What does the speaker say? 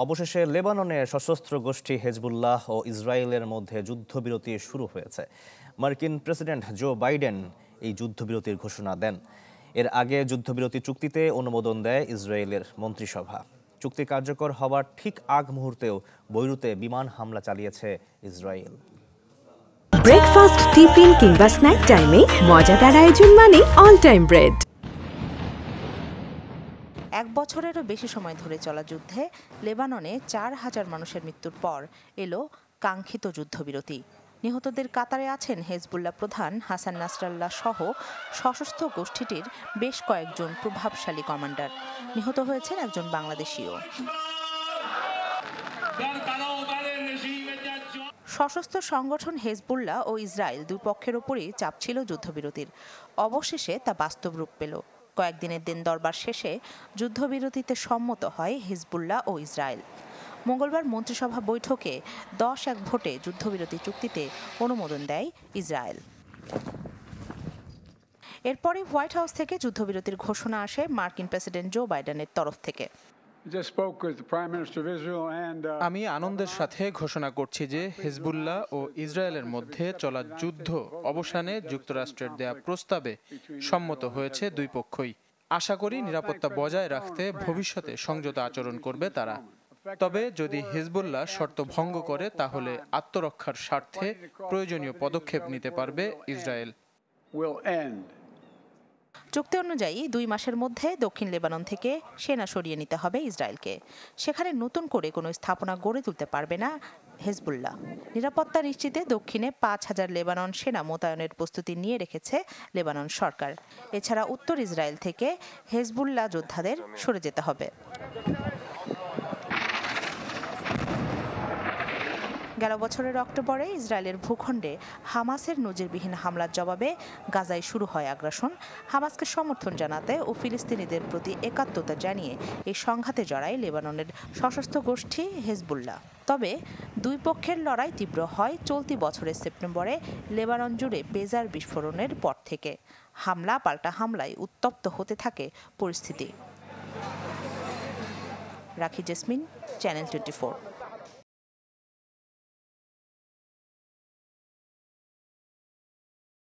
অবশেষে লেবাননে সশস্ত্র গোষ্ঠী হেজবুল্লাহ ও ইসরায়েলের মধ্যে যুদ্ধবিরতি শুরু হয়েছে। মার্কিন প্রেসিডেন্ট জো বাইডেন এই যুদ্ধবিরতির ঘোষণা দেন। এর আগে যুদ্ধবিরতি চুক্তিতে অনুমোদন দেয় ইসরায়েলের মন্ত্রিসভা। চুক্তি কার্যকর হওয়ার ঠিক আগ মুহূর্তেও বৈরুতে বিমান হামলা চালিয়েছে ইসরায়েল। ব্রেকফাস্ট, টিফিন কিংবা স্ন্যাক টাইমে মজাদার আয়োজন মানে অল টাইম ব্রেড। এক বছরেরও বেশি সময় ধরে চলা যুদ্ধে লেবাননে ৪,০০০ মানুষের মৃত্যুর পর এলো কাঙ্ক্ষিত যুদ্ধবিরতি। নিহতদের কাতারে আছেন হেজবুল্লাহ প্রধান হাসান নাসরাল্লাহ সহ সশস্ত্র গোষ্ঠীটির বেশ কয়েকজন প্রভাবশালী কমান্ডার। নিহত হয়েছেন একজন বাংলাদেশীও। সশস্ত্র সংগঠন হেজবুল্লাহ ও ইসরায়েল দুই পক্ষের ওপরই চাপ ছিল যুদ্ধবিরতির। অবশেষে তা বাস্তব রূপ পেল। কয়েকদিনের দিন দরবার শেষে যুদ্ধবিরতিতে সম্মত হয় হিজবুল্লাহ ও ইসরায়েল। মঙ্গলবার মন্ত্রিসভা বৈঠকে 10-1 ভোটে যুদ্ধবিরতি চুক্তিতে অনুমোদন দেয় ইসরায়েল। এরপরই হোয়াইট হাউস থেকে যুদ্ধবিরতির ঘোষণা আসে মার্কিন প্রেসিডেন্ট জো বাইডেনের তরফ থেকে। আমি আনন্দের সাথে ঘোষণা করছি যে হিজবুল্লাহ ও ইসরায়েলের মধ্যে চলা যুদ্ধ অবসানে যুক্তরাষ্ট্রের দেয়া প্রস্তাবে সম্মত হয়েছে দুই পক্ষই। আশা করি নিরাপত্তা বজায় রাখতে ভবিষ্যতে সংযত আচরণ করবে তারা। তবে যদি হিজবুল্লাহ শর্ত ভঙ্গ করে তাহলে আত্মরক্ষার স্বার্থে প্রয়োজনীয় পদক্ষেপ নিতে পারবে ইসরায়েল। চুক্তি অনুযায়ী 2 মাসের মধ্যে দক্ষিণ লেবানন থেকে সেনা সরিয়ে নিতে হবে ইসরায়েলকে। সেখানে নতুন করে কোনো স্থাপনা গড়ে তুলতে পারবে না হেজবুল্লাহ। নিরাপত্তা নিশ্চিতে দক্ষিণে 5,000 লেবানন সেনা মোতায়েনের প্রস্তুতি নিয়ে রেখেছে লেবানন সরকার। এছাড়া উত্তর ইসরায়েল থেকে হেজবুল্লাহ যোদ্ধাদের সরে যেতে হবে। গেল বছরের অক্টোবরে ইসরায়েলের ভূখণ্ডে হামাসের নজিরবিহীন হামলার জবাবে গাজায় শুরু হয় আগ্রাসন। হামাসকে সমর্থন জানাতে ও ফিলিস্তিনিদের প্রতি একাত্মতা জানিয়ে এই সংঘাতে জড়ায় লেবাননের সশস্ত্র গোষ্ঠী হেজবুল্লাহ। তবে দুই পক্ষের লড়াই তীব্র হয় চলতি বছরের সেপ্টেম্বরে লেবানন জুড়ে পেজার বিস্ফোরণের পর থেকে। হামলা পাল্টা হামলায় উত্তপ্ত হতে থাকে পরিস্থিতি। রাখি জেসমিন, চ্যানেল 24।